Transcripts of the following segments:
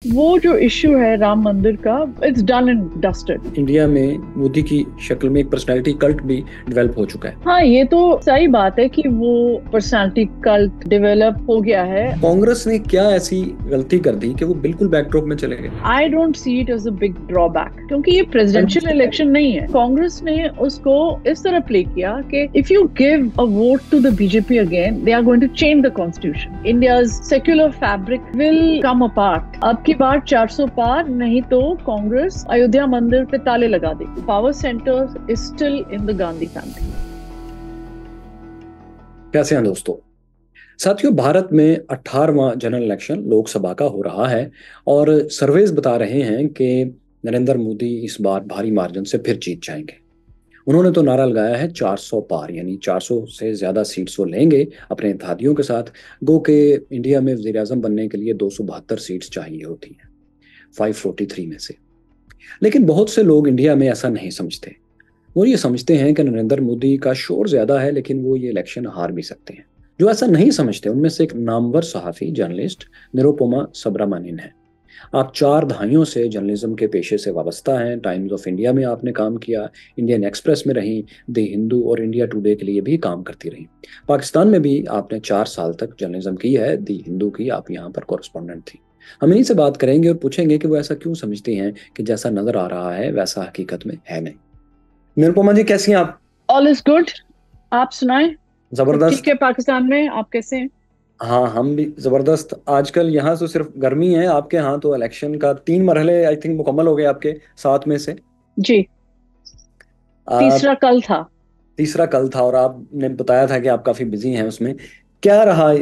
वो जो इश्यू है राम मंदिर का, it's done and dusted. India में मोदी की शक्ल में एक पर्सनैलिटी कल्ट भी डेवलप हो चुका है। हाँ, ये तो सही बात है कि वो पर्सनालिटी कल्ट डेवलप हो गया है। कांग्रेस ने क्या ऐसी गलती कर दी कि वो बिल्कुल बैकड्रॉप में चले गए? I don't see it as a big drawback, क्योंकि ये प्रेसिडेंशियल इलेक्शन नहीं है। कांग्रेस ने उसको इस तरह प्ले किया कि if you give a vote to the BJP again, they are going to change the constitution. India's secular fabric will come apart. अब की बार 400 पार, नहीं तो कांग्रेस अयोध्या मंदिर पे ताले लगा देगी। Power centre is still in the Gandhi family. कैसे हैं दोस्तों? साथियों, भारत में 18वां जनरल इलेक्शन लोकसभा का हो रहा है और सर्वेज बता रहे हैं कि नरेंद्र मोदी इस बार भारी मार्जिन से फिर जीत जाएंगे। उन्होंने तो नारा लगाया है 400 पार, यानी 400 से ज्यादा सीट्स वो लेंगे अपने इत्तेहादियों के साथ। गो के इंडिया में वजीर आजम बनने के लिए 272 सीट्स चाहिए होती हैं 543 में से। लेकिन बहुत से लोग इंडिया में ऐसा नहीं समझते। वो ये समझते हैं कि नरेंद्र मोदी का शोर ज्यादा है लेकिन वो ये इलेक्शन हार भी सकते हैं। जो ऐसा नहीं समझते उनमें से एक नामवर सहाफी जर्नलिस्ट निरुपमा सुब्रमण्यन है। आप 4 दहाइयों से जर्नलिज्म के पेशे से वाबस्ता हैं। टाइम्स ऑफ इंडिया में आपने काम किया, इंडियन एक्सप्रेस में रहीं, द हिंदू और इंडिया टुडे के लिए भी काम करती रहीं। पाकिस्तान में भी आपने 4 साल तक जर्नलिज्म की है, द हिंदू की आप यहाँ पर कॉरेस्पॉन्डेंट थी। हम इन्हीं से बात करेंगे और पूछेंगे कि वो ऐसा क्यों समझती हैं कि जैसा नजर आ रहा है वैसा हकीकत में है नहीं। निरुपमा जी, कैसी हैं आप? All is good. आप सुनाएं। सब ठीक जबरदस्त। है पाकिस्तान में? आप कैसे हैं? हाँ, हम भी जबरदस्त। आजकल यहाँ तो सिर्फ गर्मी है, आपके यहाँ तो इलेक्शन का 3 मरहले आई थिंक मुकम्मल हो गए आपके 7 में से। जी, आ, तीसरा कल था। तीसरा कल था और आपने बताया था कि आप काफी बिजी हैं उसमें। क्या रहा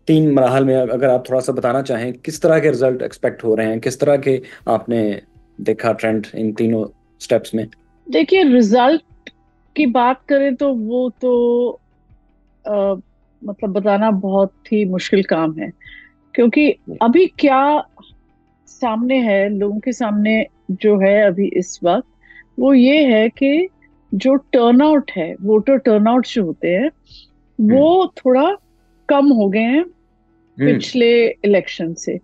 3 मराहल में? अगर आप थोड़ा सा बताना चाहें, किस तरह के रिजल्ट एक्सपेक्ट हो रहे हैं, किस तरह के आपने देखा ट्रेंड इन तीनों स्टेप्स में? देखिए, रिजल्ट की बात करें तो वो तो अ, मतलब बताना बहुत ही मुश्किल काम है, क्योंकि अभी क्या सामने है लोगों के सामने, जो है अभी इस वक्त, वो ये है कि जो टर्नआउट है, वोटर टर्नआउट जो होते हैं, वो हम्म। थोड़ा कम हो गए हैं हम्म। पिछले इलेक्शन से।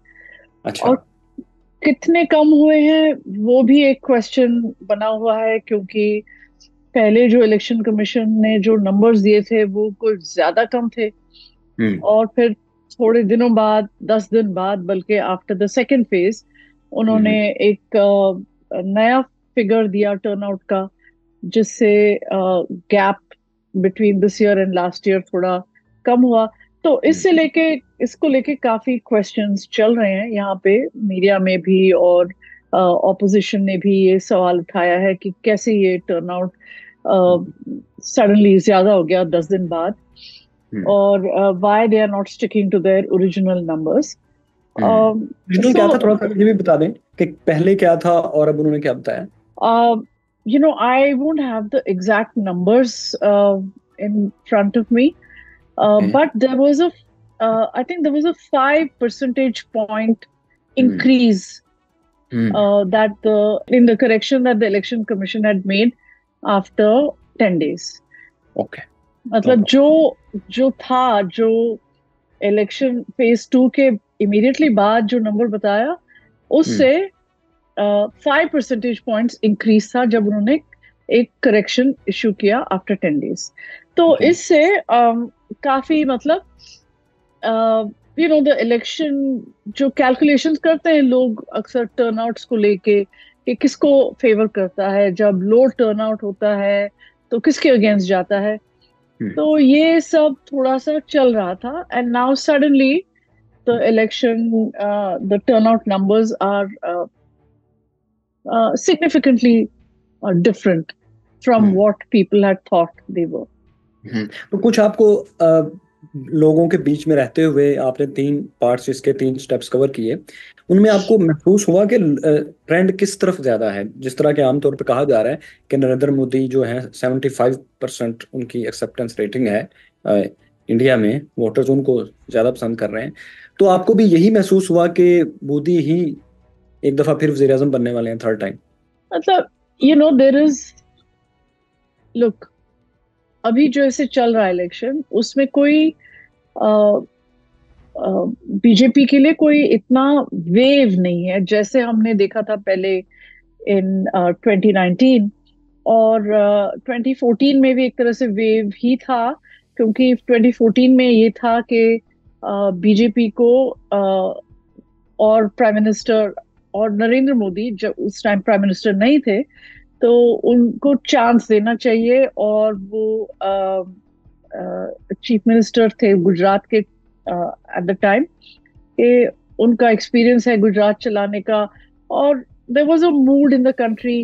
अच्छा। और कितने कम हुए हैं वो भी एक क्वेश्चन बना हुआ है, क्योंकि पहले जो इलेक्शन कमीशन ने जो नंबर्स दिए थे वो कुछ ज्यादा कम थे। हम्म। और फिर थोड़े दिनों बाद, 10 दिन बाद, बल्कि आफ्टर द सेकेंड फेज, उन्होंने हम्म। एक नया फिगर दिया टर्नआउट का, जिससे gap between this year and last year थोड़ा कम हुआ। तो हम्म। इससे लेके इसको लेके काफी क्वेश्चंस चल रहे हैं यहाँ पे, मीडिया में भी, और ऑपोजिशन ने भी ये सवाल उठाया है कि कैसे ये टर्नआउट सडनली ज्यादा हो गया 10 दिन बाद, हम्म। और why they are not sticking to their original numbers. Regional क्या था, सो थोड़ा सा मुझे भी बता दें कि पहले क्या था और अब उन्होंने क्या बताया। I won't have the exact numbers in front of me, okay. but I think there was a 5 percentage point hmm. increase hmm. that in the correction that the election commission had made after 10 days. Okay. No मतलब problem. जो election phase 2 के immediately बाद जो number बताया, हम्म। उससे 5 percentage points increase था जब उन्होंने एक करेक्शन इशू किया आफ्टर 10 डेज। तो ओके। इससे काफी मतलब द इलेक्शन जो कैलकुलेशंस करते हैं लोग अक्सर टर्नआउट्स को लेके, कि किसको फेवर करता है, जब लो टर्नआउट होता है तो किसके अगेंस्ट जाता है। हम्म। तो ये सब थोड़ा सा चल रहा था, and now suddenly the election, the turnout numbers are significantly different from hmm. what people had thought they were. तो कुछ आपको लोगों के बीच में रहते हुए आपने 3 पार्ट्स, इसके 3 स्टेप्स कवर किए, उनमें आपको महसूस हुआ कि ट्रेंड किस तरफ ज्यादा है? जिस तरह के आमतौर पे कहा जा रहा है कि नरेंद्र मोदी जो है 75% उनकी एक्सेप्टेंस रेटिंग है, इंडिया में वोटर्स उनको ज्यादा पसंद कर रहे हैं। तो आपको भी यही महसूस हुआ कि मोदी ही एक दफा फिर वजीर आजम बनने वाले हैं, थर्ड टाइम? मतलब देर इज, लुक, अभी जो ऐसे चल रहा है इलेक्शन, उसमें कोई बीजेपी के लिए कोई इतना वेव नहीं है जैसे हमने देखा था पहले इन 2019 और 2014 में भी एक तरह से वेव ही था, क्योंकि 2014 में ये था कि बीजेपी को और प्राइम मिनिस्टर और नरेंद्र मोदी जब उस टाइम प्राइम मिनिस्टर नहीं थे तो उनको चांस देना चाहिए, और वो चीफ मिनिस्टर थे गुजरात के एट द टाइम, कि उनका एक्सपीरियंस है गुजरात चलाने का, और there was a mood in the country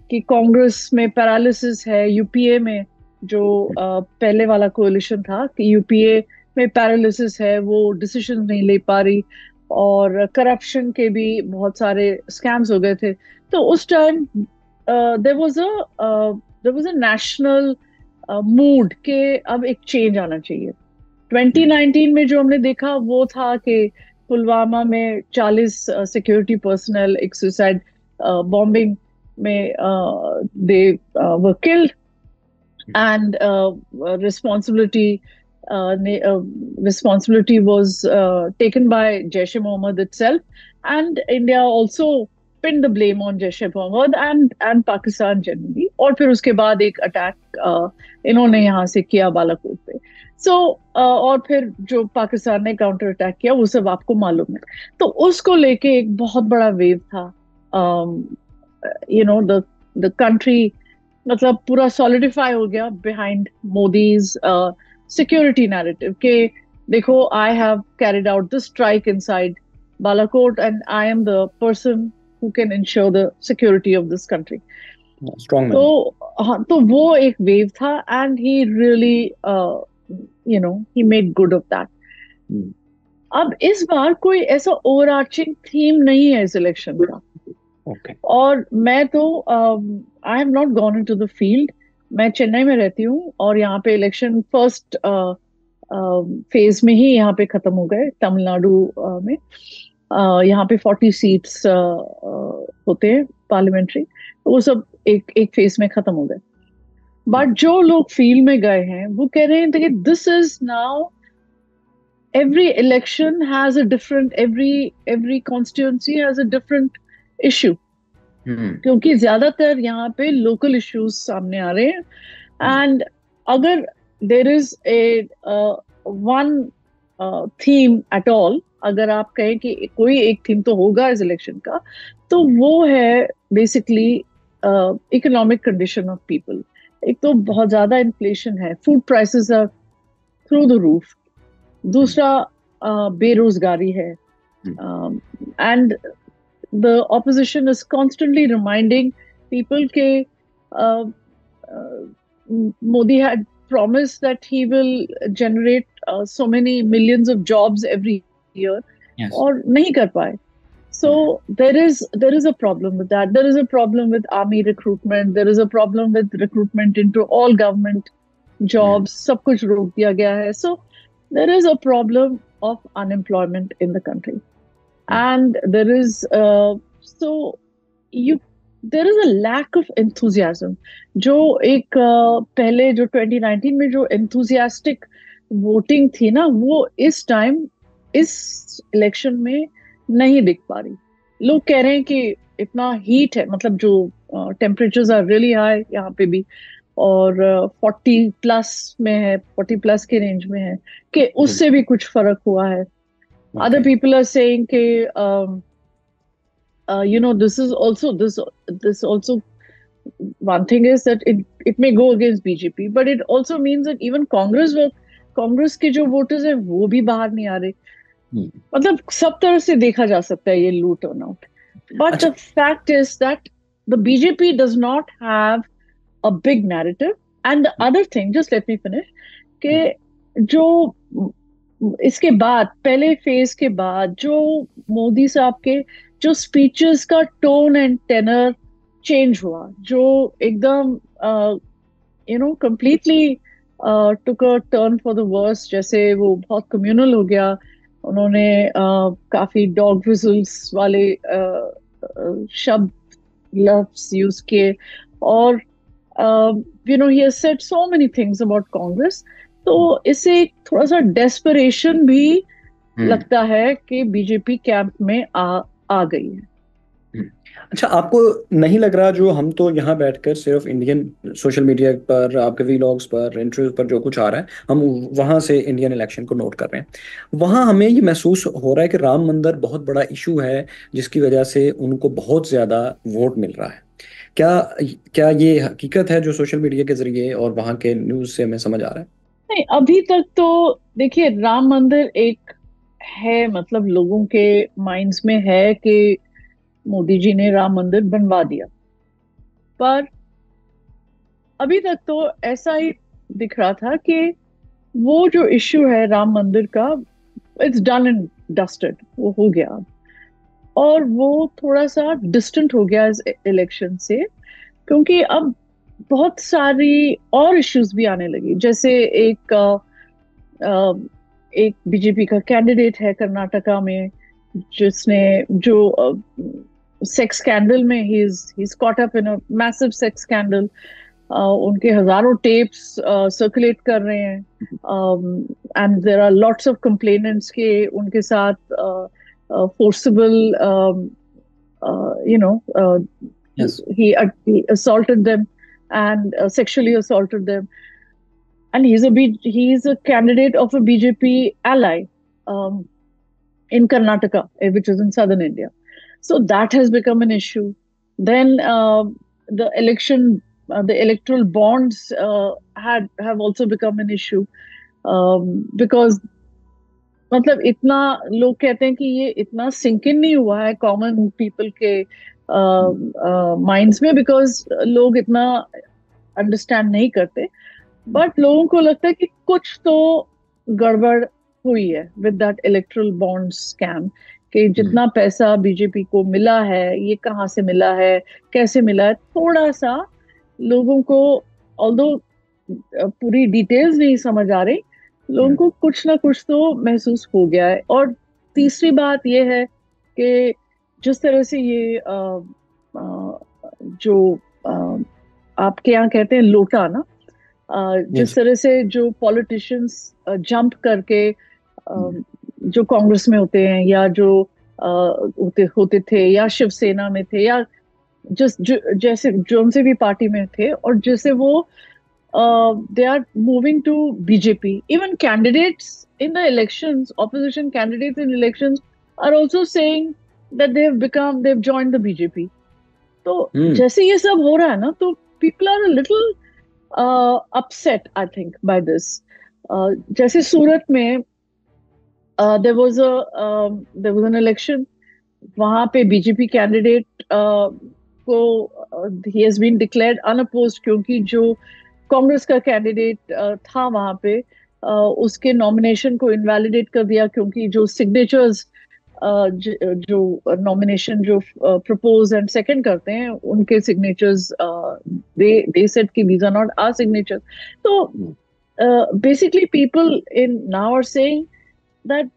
कि कांग्रेस में पैरालिसिस है, यूपीए में जो पहले वाला कोalition था कि यूपीए में पैरालिसिस है, वो डिसीजन नहीं ले पा रही, और करप्शन के भी बहुत सारे स्कैम्स हो गए थे। तो उस time there was a national mood के अब एक चेंज आना चाहिए। 2019 में जो हमने देखा वो था कि पुलवामा में 40 सिक्योरिटी पर्सनल एक सुसाइड बॉम्बिंग में they were killed, and responsibility was taken by Jaish-e-Mohammed itself, and India also pinned the blame on Jaish-e-Mohammed and Pakistan generally, और फिर उसके बाद एक अटैक इन्होंने यहाँ से किया बालाकोट पे। और फिर जो पाकिस्तान ने काउंटर अटैक किया वो सब आपको मालूम है। तो उसको लेके एक बहुत बड़ा वेव था, द कंट्री मतलब पूरा सॉलिडिफाई हो गया बिहाइंड मोदीज सिक्योरिटी नैरेटिव के देखो, I have carried out the strike inside Balakot and I am the person who can ensure the security of this country. तो हाँ, तो वो एक वेव था, and he really he made good of that. अब इस बार कोई ऐसा ओवरआर्चिंग थीम नहीं है इस इलेक्शन का। और मैं तो I have not gone into the field, मैं चेन्नई में रहती हूँ और यहाँ पे इलेक्शन फर्स्ट फेज में ही यहाँ पे खत्म हो गए तमिलनाडु में। यहाँ पे 40 सीट्स होते हैं पार्लियामेंट्री, तो वो सब एक फेज में खत्म हो गए। बट जो लोग फील्ड में गए हैं वो कह रहे हैं कि this is now every election has a different every constituency has a different issue, क्योंकि ज्यादातर यहाँ पे लोकल इश्यूज सामने आ रहे हैं। एंड अगर there is a one theme at all, अगर आप कहें कि कोई एक थीम तो होगा इस इलेक्शन का, तो वो है basically economic condition of people. एक तो बहुत ज्यादा इन्फ्लेशन है, food prices are through the roof, दूसरा बेरोजगारी है, and the opposition is constantly reminding people that Modi had promised that he will generate so many millions of jobs every year, yes, और नहीं कर पाए। So there is a problem with that. There is a problem with army recruitment. There is a problem with recruitment into all government jobs. सब कुछ रोक दिया गया है। So there is a problem of unemployment in the country. And there is there is a lack of enthusiasm. जो एक पहले जो 2019 में जो enthusiastic voting थी ना, वो इस टाइम इस इलेक्शन में नहीं दिख पा रही। लोग कह रहे हैं कि इतना हीट है, मतलब जो टेम्परेचर्स आर रियली हाई यहाँ पे भी, और 40 प्लस में है, 40 प्लस के रेंज में है, कि उससे भी कुछ फर्क हुआ है। Okay. Other people are saying that this is also this also one thing is that it may go against BJP, but it also means that even Congress के जो वोटर्स हैं वो भी बाहर नहीं आ रहे। मतलब सब तरह से देखा जा सकता है ये लूट और नाउट। But the fact is that the BJP does not have a big narrative. And the other thing, just let me finish, कि जो इसके बाद पहले फेज के बाद जो मोदी साहब के जो स्पीचेस का टोन एंड टेनर चेंज हुआ, जो एकदम completely took a turn for the worst, जैसे वो बहुत कम्युनल हो गया, उन्होंने काफी डॉग विजल्स वाले शब्द लफ्ज यूज किए, और he has said so many things about Congress. तो इससे थोड़ा सा डेस्परेशन भी लगता है कि बीजेपी कैंप में आ गई है। अच्छा, आपको नहीं लग रहा, जो हम तो यहाँ बैठकर सिर्फ इंडियन सोशल मीडिया पर, आपके वीलॉग्स पर, इंटरव्यूज पर जो कुछ आ रहा है, हम वहां से इंडियन इलेक्शन को नोट कर रहे हैं, वहां हमें ये महसूस हो रहा है कि राम मंदिर बहुत बड़ा इशू है, जिसकी वजह से उनको बहुत ज्यादा वोट मिल रहा है। क्या क्या ये हकीकत है जो सोशल मीडिया के जरिए और वहां के न्यूज से हमें समझ आ रहा है? नहीं, अभी तक तो देखिए, राम मंदिर एक है, मतलब लोगों के माइंड्स में है कि मोदी जी ने राम मंदिर बनवा दिया, पर अभी तक तो ऐसा ही दिख रहा था कि वो जो इश्यू है राम मंदिर का, इट्स डन एंड डस्टेड, वो हो गया। और वो थोड़ा सा डिस्टेंट हो गया इस इलेक्शन से, क्योंकि अब बहुत सारी और इश्यूज भी आने लगी। जैसे अ, एक बीजेपी का कैंडिडेट है कर्नाटका में, जिसने जो सेक्स स्कैंडल में ही is caught up in a massive sex scandal. उनके हजारों टेप्स सर्कुलेट कर रहे हैं, and there are lots of complainants के उनके साथ forcible, you know, yes. he assaulted them and sexually assaulted them. And he's a candidate of a BJP ally, um, in Karnataka, which is in southern India. So that has become an issue. Then the the electoral bonds have also become an issue, because मतलब इतना लोग कहते हैं कि ये इतना sink in नहीं हुआ है कॉमन पीपल के माइंड्स में, बिकॉज लोग इतना अंडरस्टैंड नहीं करते। बट लोगों को लगता है कि कुछ तो गड़बड़ हुई है with that erectile bond scam, कि जितना पैसा बीजेपी को मिला है, ये कहाँ से मिला है, कैसे मिला है, थोड़ा सा लोगों को, ऑल्दो पूरी डिटेल्स नहीं समझ आ रही, लोगों को कुछ ना कुछ तो महसूस हो गया है। और तीसरी बात यह है कि जिस तरह से ये जो आपके यहाँ कहते हैं लोटा ना, जिस तरह से जो पॉलिटिशियंस जंप करके जो कांग्रेस में होते हैं, या जो होते थे, या शिवसेना में थे, या जैसे जो से भी पार्टी में थे, और जैसे वो they are moving to BJP. Even candidates in the elections, opposition candidates in elections, are also saying that they've joined the BJP. तो जैसे ये सब हो रहा है ना, तो people are a little upset, I think, by this. जैसे सूरत में there was an election, वहां पे बीजेपी कैंडिडेट को he has been declared unopposed, क्योंकि जो कांग्रेस का कैंडिडेट था वहां पे, उसके नॉमिनेशन को इनवैलिडेट कर दिया, क्योंकि जो सिग्नेचर्स जो नॉमिनेशन जो प्रपोज एंड सेकंड करते हैं, उनके सिग्नेचर्स, दे सेड कि these are not our signatures. तो basically people in now are saying that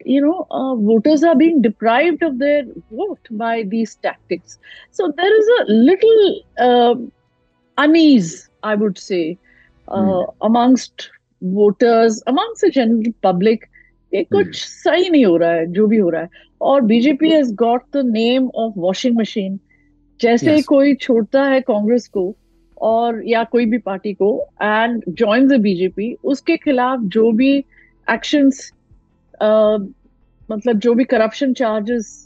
voters are being deprived of their vote by these tactics. So there is a little unease, I would say, amongst voters, amongst the general public, ये कुछ सही नहीं हो रहा है जो भी हो रहा है। और BJP has got the name of washing machine। जैसे कोई छोड़ता है कांग्रेस को और या कोई भी पार्टी को and joins the बीजेपी, उसके खिलाफ जो भी एक्शंस, मतलब जो भी करप्शन चार्जेस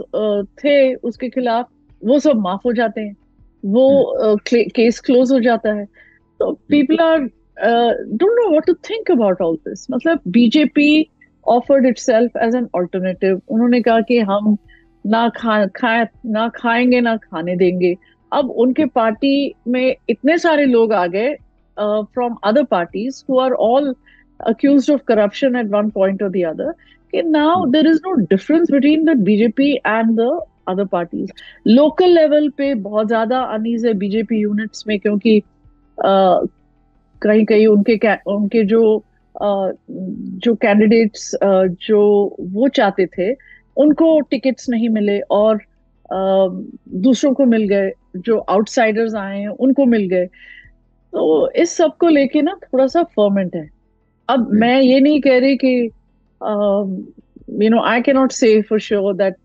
थे उसके खिलाफ, वो सब माफ हो जाते हैं, वो केस क्लोज हो जाता है। तो people are don't know what to think about all this. मतलब BJP offered itself as an alternative. उन्होंने कहा कि हम ना खाएंगे ना खाने देंगे। अब उनके पार्टी में इतने सारे लोग आ गए from other parties who are all accused of corruption at one point or the other. Okay, now there is no difference between the BJP and the other parties. Local level पे बहुत ज्यादा unease है BJP units में, क्योंकि कहीं कहीं उनके जो कैंडिडेट्स जो वो चाहते थे, उनको टिकट्स नहीं मिले, और दूसरों को मिल गए, जो आउटसाइडर्स आए हैं उनको मिल गए। तो इस सब को लेके ना थोड़ा सा फर्मेंट है। अब मैं ये नहीं कह रही कि I cannot say for sure that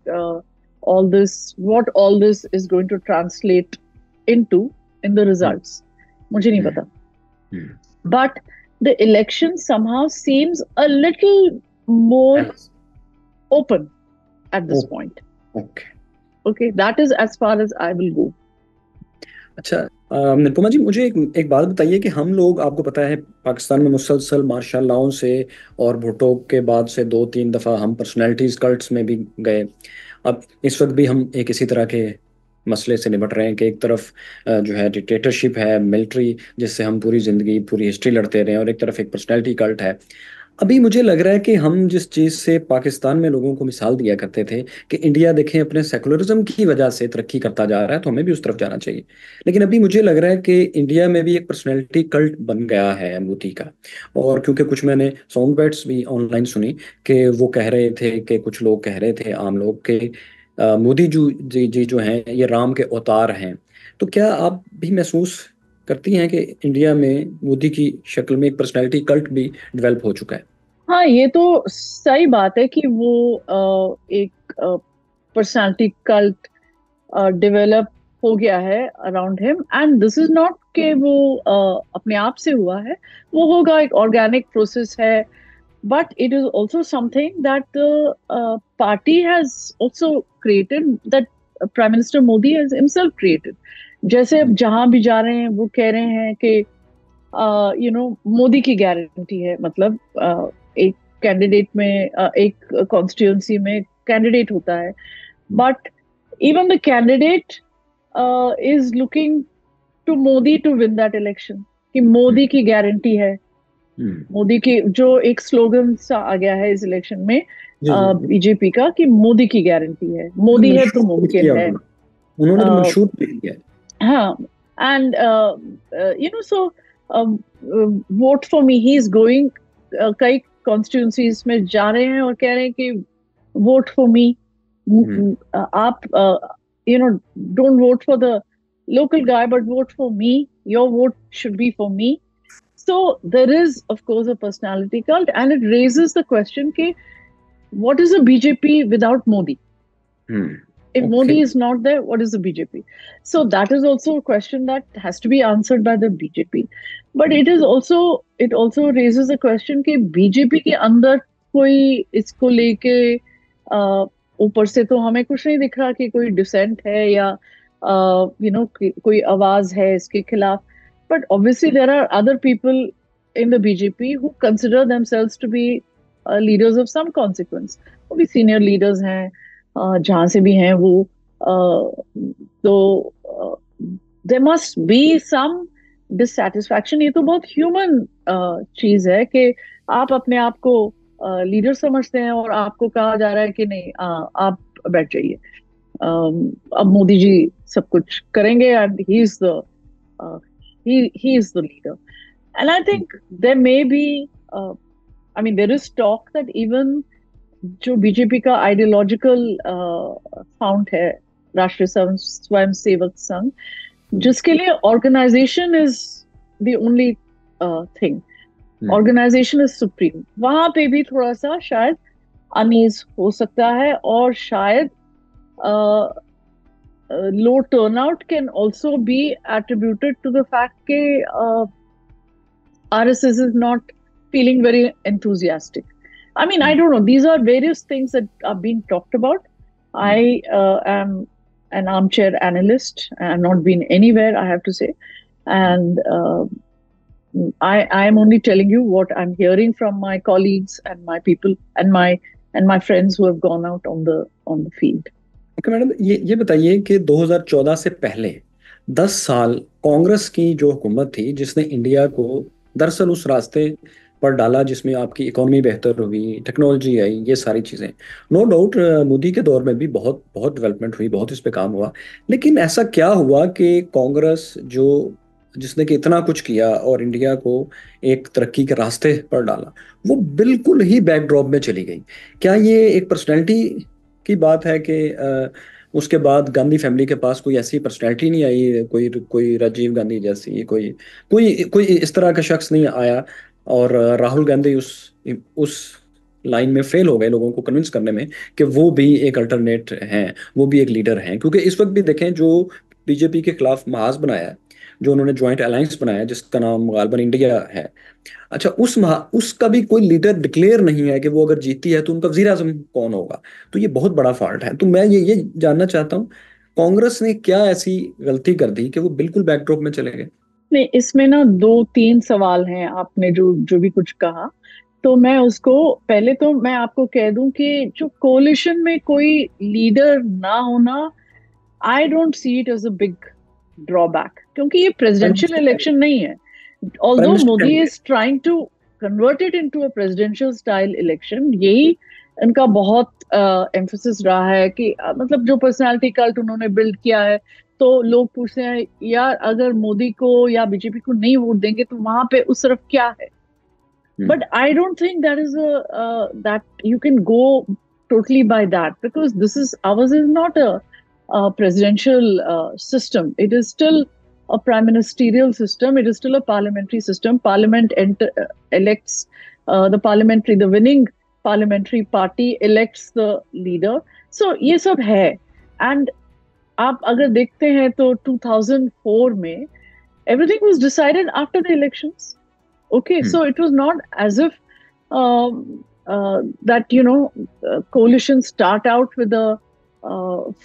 all this is going to translate into in the hmm, results. मुझे नहीं हम्म, पता. हम्म, But the election somehow seems a little more yes. open at this oh, point. Okay. Okay, that is as far as I will go. अच्छा, निरुपमा जी, मुझे एक बात बताइए कि हम लोग, आपको पता है, पाकिस्तान में मुसलसल मार्शल लॉ से और भुट्टो के बाद से 2-3 दफ़ा हम पर्सनैलिटीज कल्ट्स में भी गए. अब इस वक्त भी हम एक इसी तरह के मसले से निपट रहे हैं कि एक तरफ जो है डिक्टेटरशिप है, मिलिट्री, जिससे हम पूरी ज़िंदगी पूरी हिस्ट्री लड़ते रहे हैं, और एक तरफ एक पर्सनैलिटी कल्ट है. अभी मुझे लग रहा है कि हम जिस चीज़ से पाकिस्तान में लोगों को मिसाल दिया करते थे कि इंडिया देखें अपने सेकुलरिज्म की वजह से तरक्की करता जा रहा है, तो हमें भी उस तरफ जाना चाहिए. लेकिन अभी मुझे लग रहा है कि इंडिया में भी एक पर्सनैलिटी कल्ट बन गया है मोदी का. और क्योंकि कुछ मैंने साउंड बाइट्स भी ऑनलाइन सुनी कि वो कह रहे थे, कि कुछ लोग कह रहे थे, आम लोग, कि मोदी जी जो हैं ये राम के अवतार हैं. तो क्या आप भी महसूस करती हैं कि इंडिया में मोदी की शक्ल में एक पर्सनैलिटी कल्ट भी डेवलप हो चुका है? हाँ, ये तो सही बात है कि वो एक पर्सनालिटी कल्ट डेवलप हो गया है around him. And this is not कि वो अपने आप से हुआ है. वो होगा, एक ऑर्गेनिक प्रोसेस है. But it is also something that the party has also created, that prime minister Modi has himself created. जैसे अब जहां भी जा रहे हैं वो कह रहे हैं कि मोदी की गारंटी है. मतलब एक कैंडिडेट में एक कॉन्स्टिट्यूंसी में कैंडिडेट होता है. But even the candidate is looking to Modi to win that election. कि मोदी की गारंटी है. हम्म, मोदी की जो एक स्लोगन सा आ गया है इस इलेक्शन में जी जी. बीजेपी का, कि मोदी की गारंटी है, तो मोदी है तो मंशूर भी मुमकिन किया है. उन्होंने तो मंशूर भी किया है. हाँ. And so vote for me, he is going. कई कॉन्स्टिट्यूंसीज में जा रहे हैं और कह रहे हैं कि वोट फॉर मी. हम्म, आप don't vote for the local guy, but vote for me. Your vote should be for me. So there is, of course, a personality cult, and it raises the question: कि what is a BJP without Modi? Hmm, If okay. Modi is not there, what is the BJP? So that is also a question that has to be answered by the BJP. But it also raises a question कि BJP के अंदर कोई इसको लेके ऊपर से तो हमें कुछ नहीं दिख रहा कि कोई डिसेंट है या कोई आवाज है इसके खिलाफ. But obviously there are other people in the BJP who consider themselves to be leaders of some consequence. वो भी senior leaders हैं, जहां से भी हैं वो. तो there must be some dissatisfaction. ये तो बहुत ह्यूमन चीज है कि आप अपने आप को लीडर समझते हैं और आपको कहा जा रहा है कि नहीं, आप बैठ जाइए. अब मोदी जी सब कुछ करेंगे and he is the leader. And I think there may be, I mean there is talk that even जो बीजेपी का आइडियोलॉजिकल फाउंड है, राष्ट्रीय स्वयं सेवक संघ, जिसके लिए organisation is the only thing, organisation is supreme, वहां पे भी थोड़ा सा शायद अनईज हो सकता है. और शायद low turnout can also be attributed to the fact के RSS is not feeling very enthusiastic. I mean, I don't know. These are various things that are being talked about. I am an armchair analyst. I have not been anywhere, I have to say. And I am only telling you what I'm hearing from my colleagues and my people and my friends who have gone out on the field. Okay madam, ये बताइए कि 2014 से पहले 10 साल कांग्रेस की जो हुकूमत थी, जिसने इंडिया को दरअसल उस रास्ते पर डाला जिसमें आपकी इकोनॉमी बेहतर हुई, टेक्नोलॉजी आई, ये सारी चीज़ें. नो डाउट मोदी के दौर में भी बहुत बहुत डेवलपमेंट हुई, बहुत इस पे काम हुआ. लेकिन ऐसा क्या हुआ कि कांग्रेस जिसने कि इतना कुछ किया और इंडिया को एक तरक्की के रास्ते पर डाला, वो बिल्कुल ही बैकड्रॉप में चली गई? क्या ये एक पर्सनैलिटी की बात है कि उसके बाद गांधी फैमिली के पास कोई ऐसी पर्सनैलिटी नहीं आई, कोई कोई राजीव गांधी जैसी, कोई कोई कोई इस तरह का शख्स नहीं आया, और राहुल गांधी उस लाइन में फेल हो गए लोगों को कन्विंस करने में कि वो भी एक अल्टरनेट हैं, वो भी एक लीडर हैं। क्योंकि इस वक्त भी देखें, जो बीजेपी के खिलाफ महाज बनाया है, जो उन्होंने ज्वाइंट अलायंस बनाया है जिसका नाम गालबन इंडिया है, अच्छा उसका भी कोई लीडर डिक्लेयर नहीं है कि वो अगर जीती है तो उनका वजीर आजम कौन होगा। तो ये बहुत बड़ा फॉल्ट है। तो मैं ये जानना चाहता हूँ, कांग्रेस ने क्या ऐसी गलती कर दी कि वो बिल्कुल बैकड्रॉप में चले गए? नहीं, इसमें ना दो तीन सवाल हैं, आपने जो जो भी कुछ कहा। तो मैं उसको, पहले तो मैं आपको कह दूं कि जो कोलिशन में कोई लीडर ना होना, I don't see it as a big drawback, क्योंकि ये प्राइम प्रेसिडेंशियल मिनिस्टर इलेक्शन नहीं है। Prime although minister Modi candidate. Is trying to convert it into a presidential style election, यही इनका बहुत एम्फोसिस रहा है कि मतलब जो पर्सनालिटी कल्ट उन्होंने बिल्ड किया है। तो लोग पूछते हैं यार, अगर मोदी को या बीजेपी को नहीं वोट देंगे तो वहां पे उस तरफ क्या है। हम्म। But I don't think that is a that you can go totally by that, because this is ours is not a presidential system. It is still a prime ministerial system. It is still a parliamentary system. Parliament elects the winning parliamentary party elects the leader. So ये सब है। And आप अगर देखते हैं तो 2004 में everything was decided after the elections. Okay, hmm. so it was not as if that coalitions start out with a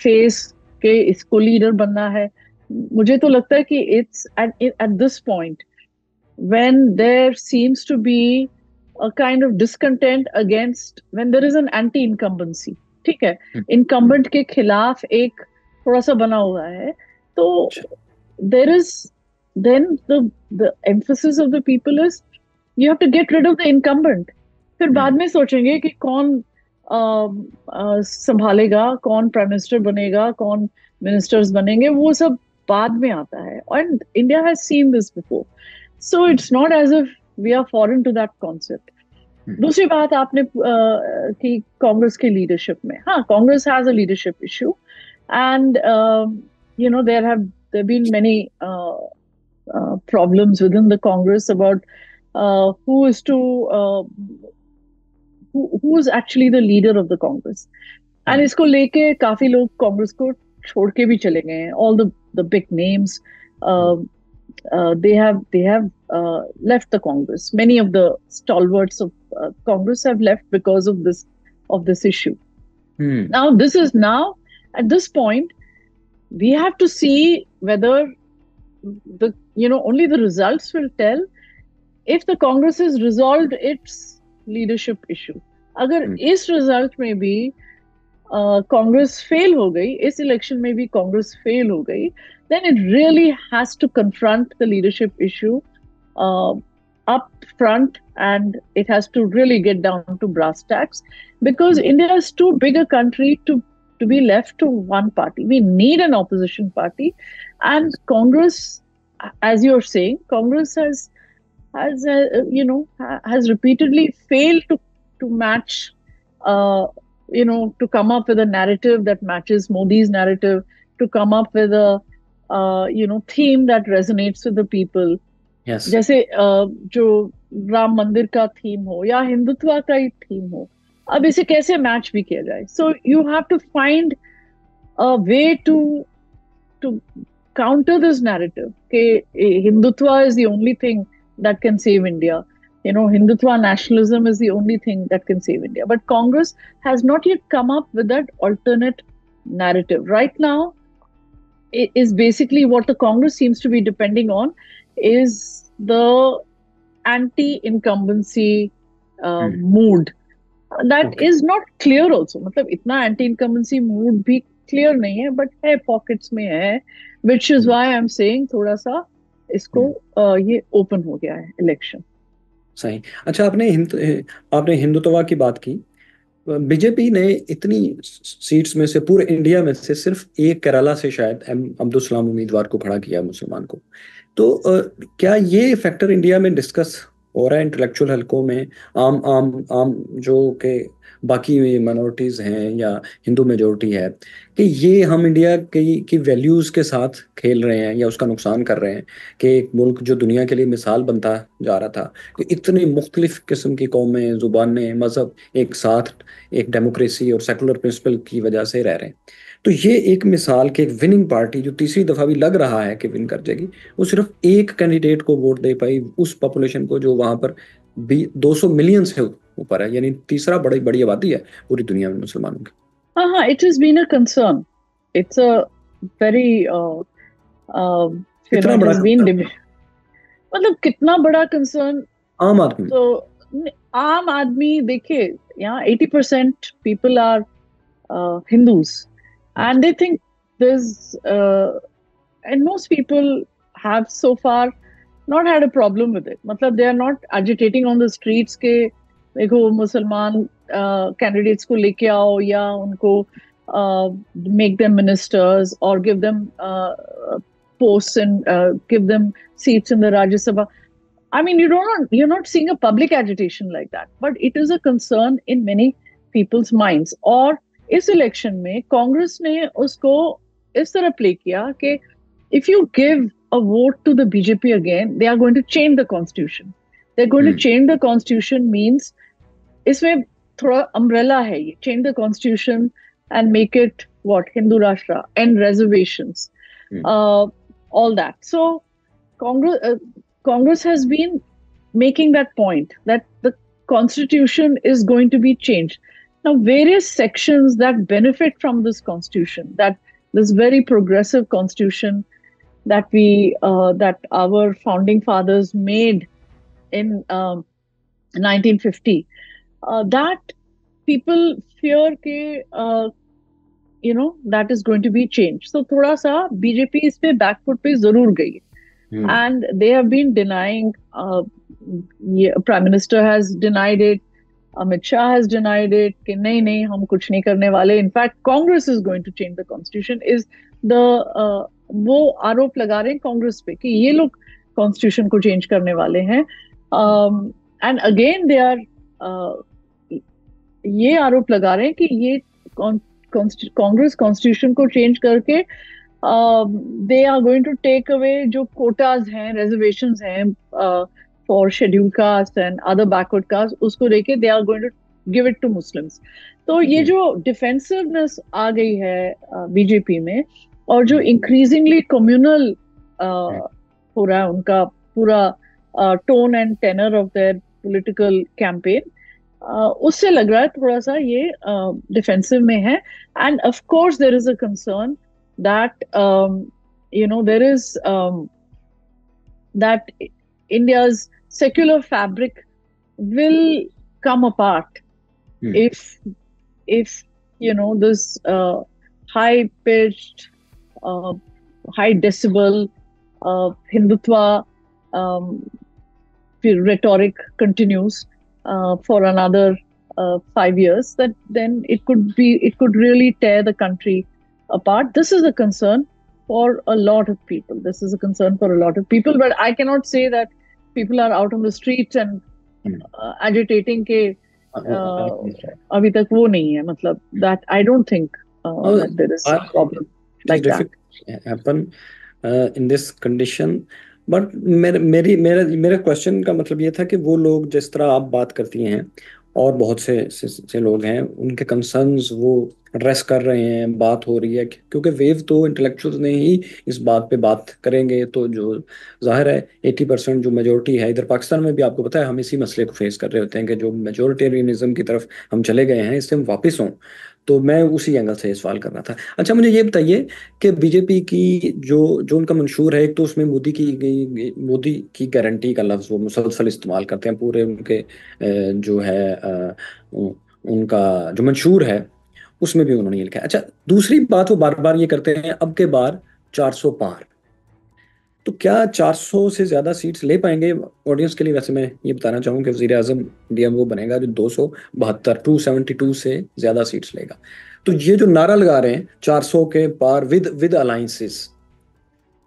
phase के इसको लीडर बनना है। मुझे तो लगता है कि it's at this point when there seems to be a kind of discontent against, when there is an anti-incumbency, ठीक है, incumbent के खिलाफ एक थोड़ा सा बना हुआ है, तो there is then the emphasis of the people is you have to get rid of the incumbent. फिर बाद में सोचेंगे कि कौन संभालेगा, कौन प्राइम मिनिस्टर बनेगा, कौन मिनिस्टर्स बनेंगे, वो सब बाद में आता है। And India has seen this before, so it's not as if we are foreign to that concept. दूसरी बात आपने कि कांग्रेस की लीडरशिप में, हाँ, Congress has a leadership issue, and there been many problems within the Congress about who is to who is actually the leader of the Congress. And इसको लेके काफी लोग कांग्रेस को छोड़ के भी चले गए हैं। All the big names, they have left the Congress. Many of the stalwarts of Congress have left because of this issue. Now at this point we have to see whether only the results will tell if the Congress has resolved its leadership issue. अगर इस result में भी Congress fail हो गई, इस election में भी Congress fail हो गई, then it really has to confront the leadership issue up front, and it has to really get down to brass tacks, because India is too big a country to be left to one party. We need an opposition party, and Congress, as you're saying, Congress has repeatedly failed to match, to come up with a narrative that matches Modi's narrative, to come up with a theme that resonates with the people. Yes. जैसे जो राम मंदिर का theme हो या हिंदुत्व का ही theme हो, अब इसे कैसे मैच भी किया जाए? So you have to find a way to counter this narrative कि Hindutva is the only thing that can save India. Hindutva nationalism is the only thing that can save India. But Congress has not yet come up with that alternate narrative. Right now, it is basically what the Congress seems to be depending on is the anti-incumbency mood. That is not clear also. मतलब इतना anti-incumbency mood भी clear नहीं है, but है, pockets में है, which is why I'm saying थोड़ा सा इसको ये open हो गया है election. सही। अच्छा, आपने हिंदुत्व की बात की। बीजेपी ने इतनी सीट्स में से पूरे इंडिया में से सिर्फ एक केरला से शायद अब्दुल सलाम उम्मीदवार को खड़ा किया, मुसलमान को। तो क्या ये फैक्टर इंडिया में डिस्कस हो रहा है इंटेलेक्चुअल हलकों में, आम आम आम जो के बाकी माइनॉरिटीज हैं या हिंदू मेजोरिटी है, कि ये हम इंडिया की वैल्यूज के साथ खेल रहे हैं या उसका नुकसान कर रहे हैं, कि एक मुल्क जो दुनिया के लिए मिसाल बनता जा रहा था, कि इतनी मुख्तलिफ किस्म की कौमें, जुबानें, मजहब एक साथ एक डेमोक्रेसी और सेकुलर प्रिंसिपल की वजह से रह रहे हैं। तो ये एक मिसाल कि एक विनिंग पार्टी जो तीसरी दफा भी लग रहा है कि विन कर जाएगी, वो सिर्फ एक कैंडिडेट को वोट दे पाई, उस पॉपुलेशन को जो वहां पर भी 200 मिलियन से ऊपर है, यानी तीसरा बड़ी बड़ी आबादी है पूरी दुनिया में मुसलमानों की। हाँ, it has been a concern, it's a very कितना इट बड़ा हैज बीन, concern? मतलब कितना बड़ा कंसर्न। आम आदमी। तो आम आदमी देखिए, यहाँ 80% people are Hindus, and they think there's and most people have so far not had a problem with it. मतलब they are not agitating on the streets के देखो मुसलमान candidates को लेके आओ या उनको make them ministers or give them posts and give them seats in the Rajya Sabha. I mean, you're not seeing a public agitation like that, but it is a concern in many people's minds. और इस election में कांग्रेस ने उसको इस तरह play किया कि if you give a vote to the BJP again, they are going to change the constitution. They're going to change the constitution means इसमें थोड़ा umbrella है ये, change the constitution and make it what, Hindu Rashtra, end reservations, all that. So Congress has been making that point that the constitution is going to be changed. Now, various sections that benefit from this constitution, that this very progressive constitution that that our founding fathers made in 1950, that people fear ke, that is going to be changed. So, thoda sa BJP is pe back foot pe zarur gayi. And they have been denying, Prime Minister has denied it, Amit Shah has denied it, कि नहीं नहीं हम कुछ नहीं करने वाले. In fact, Congress is going to change the constitution. Is the वो आरोप लगा रहे हैं कांग्रेस पे कि ये लोग कॉन्स्टिट्यूशन को चेंज करने वाले हैं. एंड अगेन दे आर ये आरोप लगा रहे हैं कि ये कांग्रेस कॉन्स्टिट्यूशन को चेंज करके they are going to take away जो quotas हैं, reservations हैं for scheduled caste and other backward caste, उसको लेके they are going to give it to Muslims. तो ये जो defensiveness आ गई है बीजेपी में, और जो increasingly communal हो रहा है उनका पूरा tone and tenor of their political campaign, उससे लग रहा है थोड़ा सा ये defensive में है. And of course there is a concern that there is that India's secular fabric will come apart if this high pitched, high decibel Hindutva rhetoric continues for another 5 years. That then it could really tear the country apart. This is a concern for a lot of people. But I cannot say that people are out on the streets and agitating के अभी तक वो नहीं है. मतलब that I don't think that there is a problem like that. Happen in this condition. But मेरा question का मतलब ये था कि वो लोग जिस तरह आप बात करती हैं और बहुत से लोग हैं, उनके कंसर्न्स वो एड्रेस कर रहे हैं, बात हो रही है, क्योंकि वेव तो इंटेलेक्चुअल्स ने ही इस बात पे बात करेंगे. तो जो जाहिर है 80% जो मेजोरिटी है, इधर पाकिस्तान में भी आपको पता है हम इसी मसले को फेस कर रहे होते हैं कि जो मेजोरिटेरियनिज्म की तरफ हम चले गए हैं, इससे हम वापस हों. तो मैं उसी एंगल से सवाल कर रहा था. अच्छा, मुझे ये बताइए कि बीजेपी की जो उनका मंशूर है, एक तो उसमें मोदी की गारंटी का लफ्ज़ वो मुसलसल इस्तेमाल करते हैं पूरे उनके जो है उनका जो मंशूर है उसमें भी उन्होंने ये लिखा है. अच्छा, दूसरी बात वो बार बार ये करते हैं अब के बार 400 पार. तो क्या 400 से ज्यादा सीट्स ले पाएंगे? ऑडियंस के लिए वैसे मैं ये बताना चाहूँ कि वजीर आजम इंडिया वो बनेगा जो 272 से ज्यादा सीट्स लेगा. तो ये जो नारा लगा रहे हैं 400 के पार विद अलायंसेस,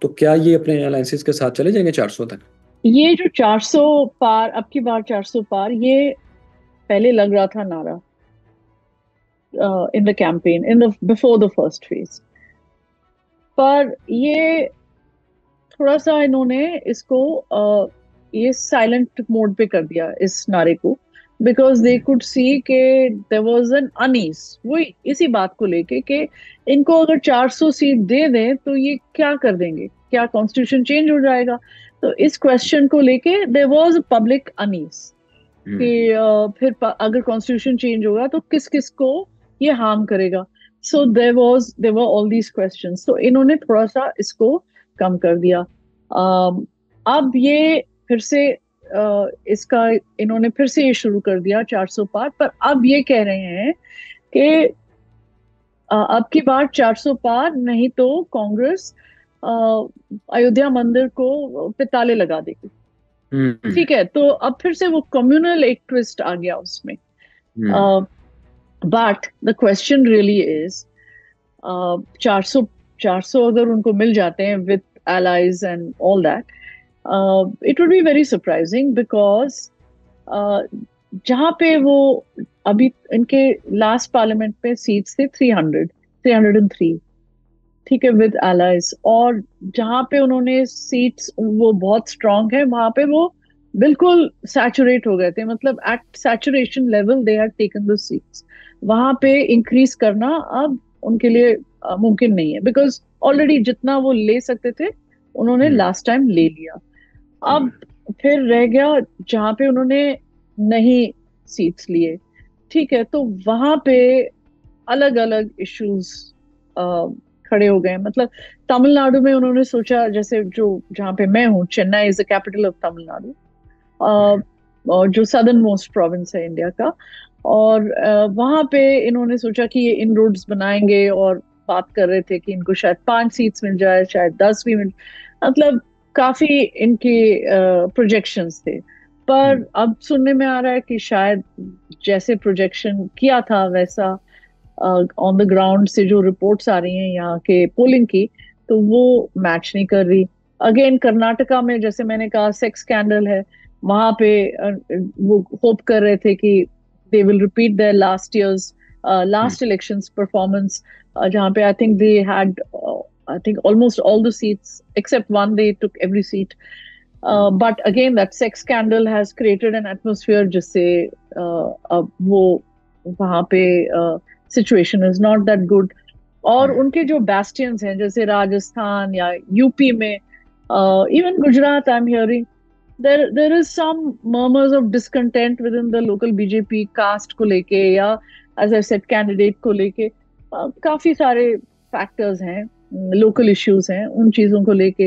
तो क्या ये अपने अलायंसेस के साथ चले जाएंगे 400 तक? ये जो 400 पार, अब की बार 400 पार, ये पहले लग रहा था नारा in the campaign, before the first phase. पर ये थोड़ा सा इन्होंने इसको ये साइलेंट मोड पे कर दिया इस नारे को, बिकॉज दे कुड सी के देयर वाज एन अनईज, वही इसी बात को लेके कि इनको अगर 400 सीट दे दें तो ये क्या कर देंगे, क्या कॉन्स्टिट्यूशन चेंज हो जाएगा। तो इस क्वेश्चन को लेके there was a public unease कि फिर अगर कॉन्स्टिट्यूशन चेंज होगा तो किस किस को ये हार्म करेगा। So there were all these questions, तो इन्होंने थोड़ा सा इसको कम कर दिया। अब ये फिर से इसका इन्होंने फिर से ये शुरू कर दिया 400 पार, पर अब ये कह रहे हैं कि अब की बार 400 पार नहीं तो कांग्रेस अयोध्या मंदिर को पे ताले लगा देगी। ठीक है, तो अब फिर से वो कम्युनल एक ट्विस्ट आ गया उसमें। But the question really is 400 अगर उनको मिल जाते हैं with allies and all that, it would be very surprising because जहाँ पे वो अभी इनके लास्ट पार्लियामेंट में सीट्स थे 303, ठीक है, विद allies, और जहाँ पे उन्होंने सीट्स वो बहुत स्ट्रांग है वहां पे वो बिल्कुल सैचुरेट हो गए थे, मतलब at saturation level they had taken the seats. वहां पे इंक्रीज करना अब उनके लिए मुमकिन नहीं है, बिकॉज ऑलरेडी जितना वो ले सकते थे उन्होंने लास्ट टाइम ले लिया। अब फिर रह गया जहां पे उन्होंने नहीं सीट्स लिए, ठीक है, तो वहां पे अलग अलग इश्यूज खड़े हो गए। मतलब तमिलनाडु में उन्होंने सोचा, जैसे जो जहाँ पे मैं हूँ, Chennai is the capital of Tamil Nadu, और जो सदर्न मोस्ट प्रोविंस है इंडिया का, और वहां पे इन्होंने सोचा कि ये इन रोड्स बनाएंगे, और बात कर रहे थे कि इनको शायद 5 सीट्स मिल जाए, शायद 10 भी मिल, मतलब काफी इनके प्रोजेक्शंस थे। पर अब सुनने में आ रहा है कि शायद जैसे प्रोजेक्शन किया था वैसा ऑन द ग्राउंड से जो रिपोर्ट्स आ रही हैं यहाँ के पोलिंग की, तो वो मैच नहीं कर रही। अगेन कर्नाटका में जैसे मैंने कहा सेक्स स्कैंडल है, वहां पे वो होप कर रहे थे कि they will repeat their last years last elections performance, जहाँ पे I think they had I think almost all the seats except one, they took every seat. But again, that sex scandal has created an atmosphere जिससे वो वहाँ पे situation is not that good. और उनके जो bastions हैं जैसे राजस्थान या यूपी में, even Gujarat, I'm hearing there is some murmurs of discontent within the local BJP caste को लेके, या as I said candidate को लेके, काफी सारे factors हैं, लोकल इश्यूज हैं, उन चीजों को लेके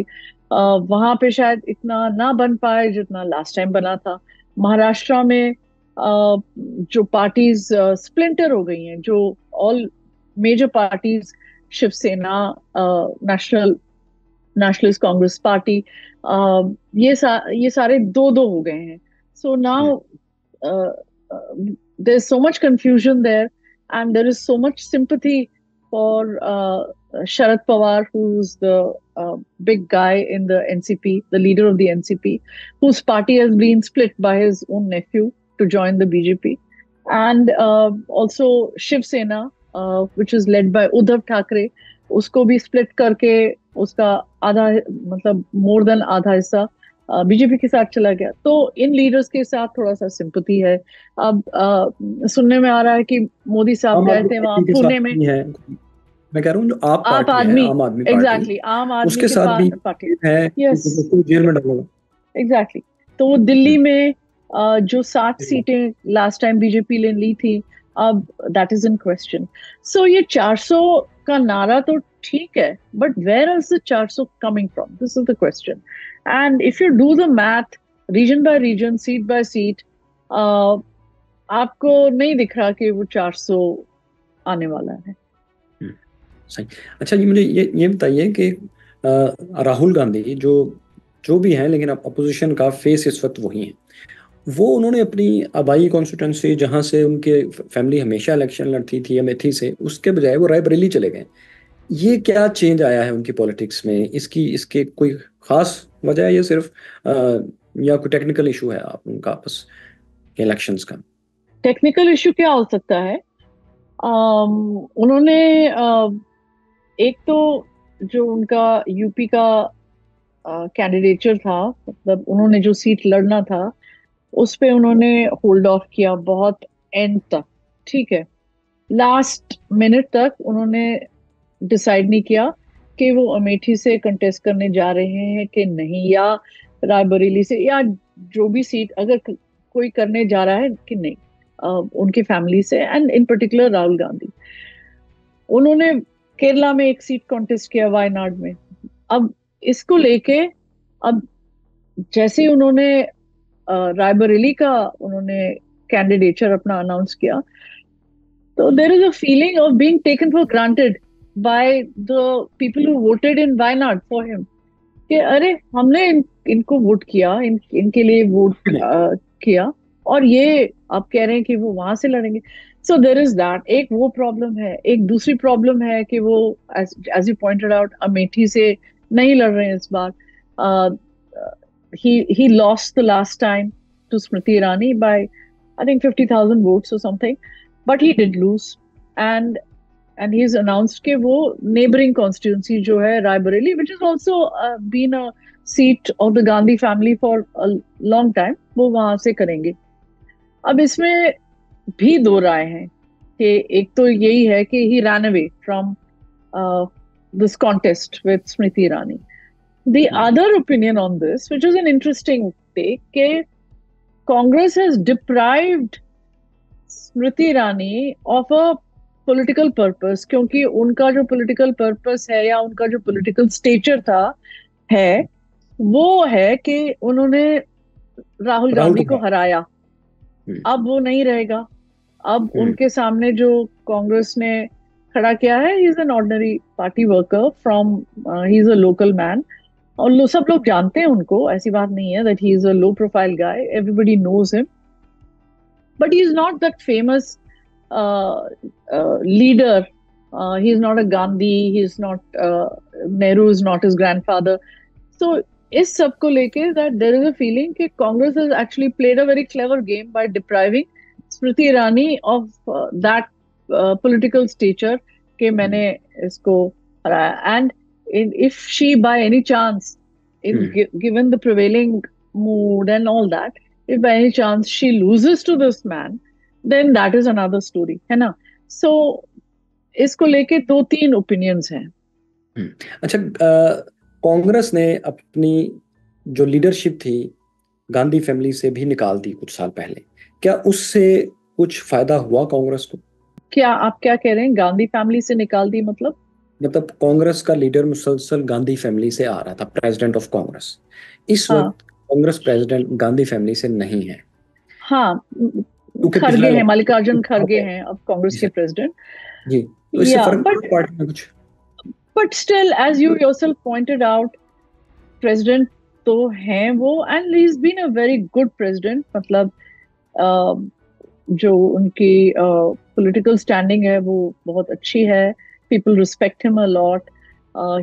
वहां पे शायद इतना ना बन पाए जितना लास्ट टाइम बना था। महाराष्ट्र में जो पार्टीज स्प्लिंटर हो गई हैं, जो all major parties, Shiv Sena, nationalist Congress party, ये सारे दो दो हो गए हैं। So now there is so much confusion there, and there is so much sympathy for Sharad Pawar, who's the big guy in the NCP, the leader of the NCP, whose party has been split by his own nephew to join the BJP. And also Shiv Sena, which is led by Uddhav Thackeray, usko bhi split karke uska आधा, मतलब more than आधा हिस्सा BJP के साथ चला गया। तो इन leaders के साथ थोड़ा सा सिंपैथी है। अब सुनने में आ रहा है कि मोदी साहब गए थे वहां पुणे में, मैं कह रहा हूँ जो आप आदमी, है, आम आदमी पार्टी, एग्जैक्टली, आम आदमी उसके साथ भी पार्टी है, यस, जेल में डाला, एग्जैक्टली। तो वो दिल्ली में जो 7 सीटें लास्ट टाइम बीजेपी ने ली थी, अब that is in question. So ये 400 का नारा तो ठीक है, but where is the 400 coming from, this is the question. And if you do the math region by region, seat by seat, आपको नहीं दिख रहा कि वो 400 आने वाला है। सही। अच्छा, ये मुझे ये बताइए कि राहुल गांधी जो भी हैं, लेकिन अपोजिशन का फेस इस वक्त वही है, वो उन्होंने अपनी आबाई कॉन्स्टिट्यूंसी जहां से उनके फैमिली हमेशा इलेक्शन लड़ती थी अमेठी से, उसके बजाय वो रायबरेली चले गए। ये क्या चेंज आया है उनकी पॉलिटिक्स में? इसके कोई खास वजह है, ये सिर्फ या कोई टेक्निकल इशू है आप उनका आपस के इलेक्शंस का? टेक्निकल इशू क्या हो सकता है? उन्होंने एक तो जो उनका यूपी का कैंडिडेचर था, मतलब उन्होंने जो सीट लड़ना था उस पे उन्होंने होल्ड ऑफ किया बहुत एंड तक। ठीक है, लास्ट मिनट तक उन्होंने डिसाइड नहीं किया कि वो अमेठी से कंटेस्ट करने जा रहे हैं कि नहीं, या रायबरेली से, या जो भी सीट अगर कोई करने जा रहा है कि नहीं, उनकी फैमिली से, and in particular Rahul Gandhi. उन्होंने केरला में एक सीट कॉन्टेस्ट किया, वायनाड में। अब इसको लेके, अब जैसे ही उन्होंने रायबरेली का उन्होंने कैंडिडेचर अपना अनाउंस किया, तो there is a feeling of being taken for granted by the people who voted in Wayanad for him, कि अरे हमने इनको वोट किया, इनके लिए वोट किया, और ये आप कह रहे हैं कि वो वहां से लड़ेंगे। सो देर इज दैट, एक वो प्रॉब्लम है। एक दूसरी प्रॉब्लम है कि वो, as you pointed out, Amethi से नहीं लड़ रहे हैं इस बार। he lost the last time to Smriti Irani by I think 50,000 votes or something, but he did lose, and he's announced कि वो neighboring constituency जो है Raebareli, which has also been a seat of the Gandhi family for a long time, वो वहां से करेंगे। अब इसमें भी दो राय हैं कि एक तो यही है कि he ran away from this contest with Smriti Irani. The other opinion on this, which is an interesting take, कि Congress has deprived Smriti Irani of a political purpose, क्योंकि उनका जो political purpose है या उनका जो political stature था है, वो है कि उन्होंने राहुल गांधी को हराया। अब वो नहीं रहेगा। अब उनके सामने जो कांग्रेस ने खड़ा किया है, he is an ordinary party worker from, he is a local man, और सब लोग जानते हैं उनको, ऐसी बात नहीं है that he is a low profile guy, everybody knows him, but he is not that famous leader. He is not a Gandhi, he is not, Nehru is not his grandfather. So इस सब को लेके that there is a feeling कि Congress has actually played a very clever game by depriving Smriti Irani of that political stature कि मैंने इसको हराया। And if she by any chance, given the prevailing mood and all that, if by any chance she loses to this man, then that is another story, है ना? So इसको लेके दो तीन ओपिनियंस हैं। अच्छा, कांग्रेस ने अपनी जो लीडरशिप थी गांधी फैमिली से भी निकाल दी कुछ साल पहले, क्या उससे कुछ फायदा हुआ कांग्रेस को? क्या आप क्या कह रहे हैं, गांधी फैमिली से निकाल दी मतलब? कांग्रेस का लीडर मुसलसल गांधी फैमिली से आ रहा था, प्रेसिडेंट ऑफ कांग्रेस। इस वक्त कांग्रेस प्रेसिडेंट गांधी फैमिली से नहीं है। हाँ, खड़गे हैं, मल्लिकार्जुन खड़गे हैं अब कांग्रेस के प्रेसिडेंट जी, तो इससे फर्क पड़ा पार्टी में कुछ? But still, as you yourself pointed out, president तो हैं वो, and he is been a very good president. मतलब जो उनकी पॉलिटिकल स्टैंडिंग है वो बहुत अच्छी है। People respect him a lot.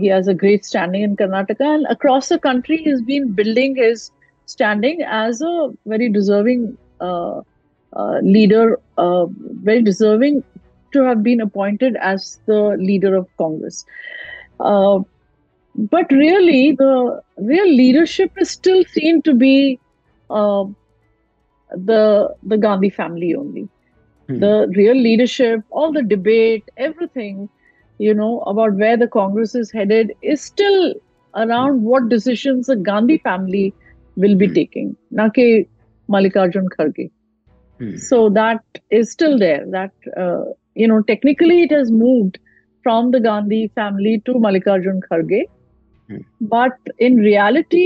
He has a great standing in Karnataka, and across the country, he's been building his standing as a very deserving leader, very deserving to have been appointed as the leader of Congress. But really, the real leadership is still seen to be the Gandhi family only. The real leadership, all the debate, everything, you know, about where the Congress is headed is still around what decisions the Gandhi family will be taking, na ke Mallikarjun Kharge. So that is still there. That, you know, technically it has moved from the Gandhi family to Mallikarjun Kharge. But in reality,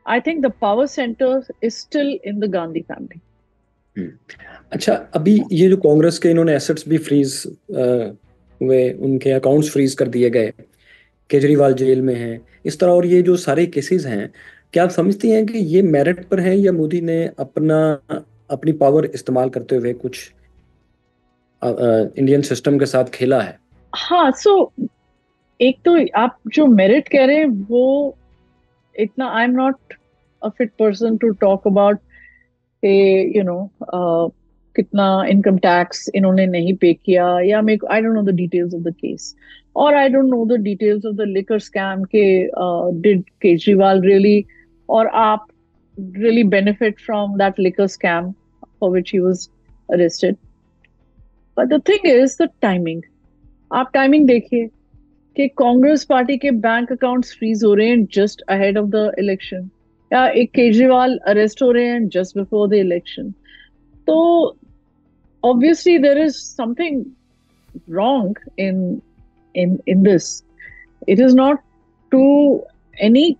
I think the power center is still in the Gandhi family. अच्छा, अभी ये जो कांग्रेस के इन्होंने assets भी freeze हुए, उनके accounts freeze कर दिए गए, केजरीवाल जेल में हैं, इस तरह, और ये जो सारे केसेस हैं, क्या आप समझती हैं कि ये मेरिट पर हैं या मोदी ने अपनी पावर इस्तेमाल करते हुए कुछ इंडियन सिस्टम के साथ खेला है? हाँ, सो एक तो आप जो मेरिट कह रहे हैं वो इतना, I am not a fit person to talk about, you know, कितना इनकम टैक्स इन्होंने नहीं पे किया, या मेरे को I don't know the details of the case, और I don't know the details of the liquor scam के did Kejriwal really और AAP really benefit from that liquor scam for which he was arrested. But the thing is the timing. आप timing देखिए कि Congress party के bank accounts freeze हो रहे हैं just ahead of the election, या एक केजरीवाल अरेस्ट हो रहे हैं जस्ट बिफोर द इलेक्शन. तो obviously there is something wrong in this. It is not to any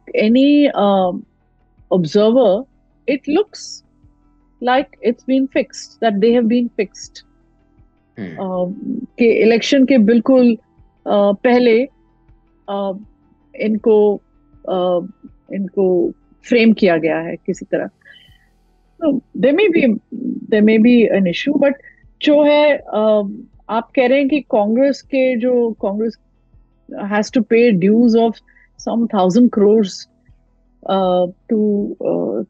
observer, it looks like it's been fixed, that they have been fixed. कि election के बिल्कुल पहले इनको इनको फ्रेम किया गया है किसी तरह. there may be an issue, but जो है आप कह रहे हैं कि Congress has to pay dues of some 1,000 crores to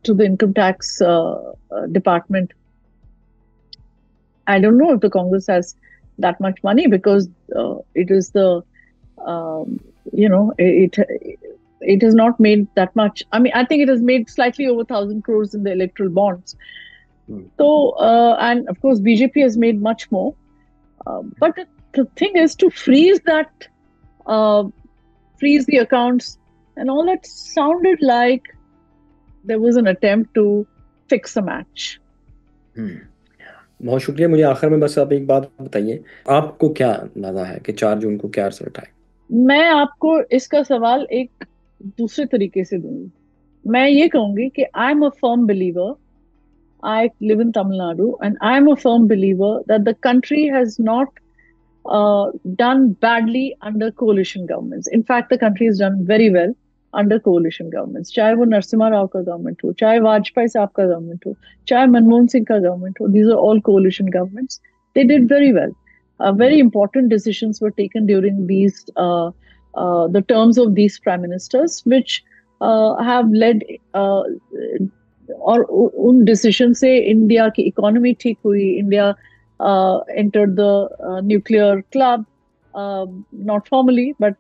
the income tax department. I don't know if the Congress has that much money, because it is the it has not made that much. I mean, I think it has made slightly over 1,000 crores in the electoral bonds. So and of course BJP has made much more. But the thing is to freeze the accounts and all that sounded like there was an attempt to fix a match. बहुत शुक्रिया. मुझे आखिर में बस आप एक बात बताइए, आपको क्या अंदाजा है कि 4 जून को क्या रिजल्ट आए? मैं आपको इसका सवाल एक दूसरे तरीके से दूंगी. मैं ये कहूंगी कि I am a firm believer. I live in Tamil Nadu, and I am a firm believer that the country has not done badly under coalition governments. In fact, the country has done very well under coalition governments. चाहे वो नरसिम्हा राव का government हो, चाहे वाजपेयी साहब का government हो, चाहे मनमोहन सिंह का गवर्नमेंट हो, these are all coalition governments. They did very well. Very important decisions were taken during these the terms of these prime ministers, which have led और उन डिसीजन से इंडिया की इकोनॉमी ठीक हुई. India entered the nuclear club, not formally, but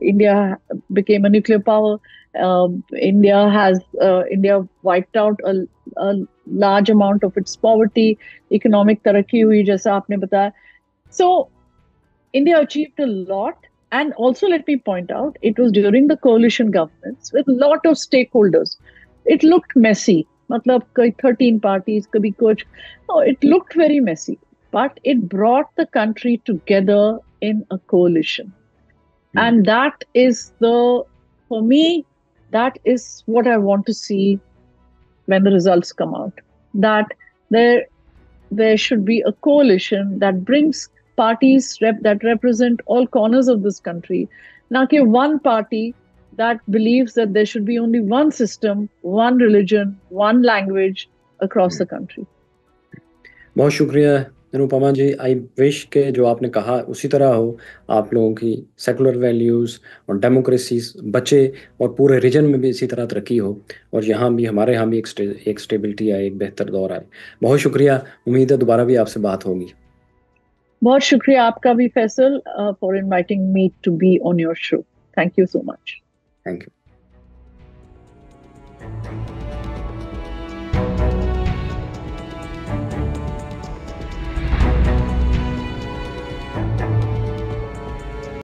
India became a nuclear power. India wiped out a large amount of its poverty. Economic तरक्की हुई जैसा आपने बताया. So India achieved a lot. And also let me point out, it was during the coalition governments with a lot of stakeholders. It looked messy. मतलब कोई 13 parties, कभी कुछ. No, it looked very messy. But it brought the country together in a coalition. And that is for me, that is what I want to see when the results come out. That there should be a coalition that brings parties that represent all corners of this country. ना कि one party that believes that there should be only one system, one religion, one language across the country. बहुत शुक्रिया अनुपमा जी. I wish के जो आपने कहा उसी तरह हो, आप लोगों की सेकुलर वैल्यूज़ और डेमोक्रेसी बचे और पूरे रीजन में भी इसी तरह तरक्की हो, और यहाँ भी हमारे यहाँ भी एक स्टेबिलिटी आए, एक बेहतर दौर आए. बहुत शुक्रिया. उम्मीद है दोबारा भी आपसे बात होगी. बहुत शुक्रिया आपका भी Faisal, for inviting me to be on your show. Thank you so much. Thank you.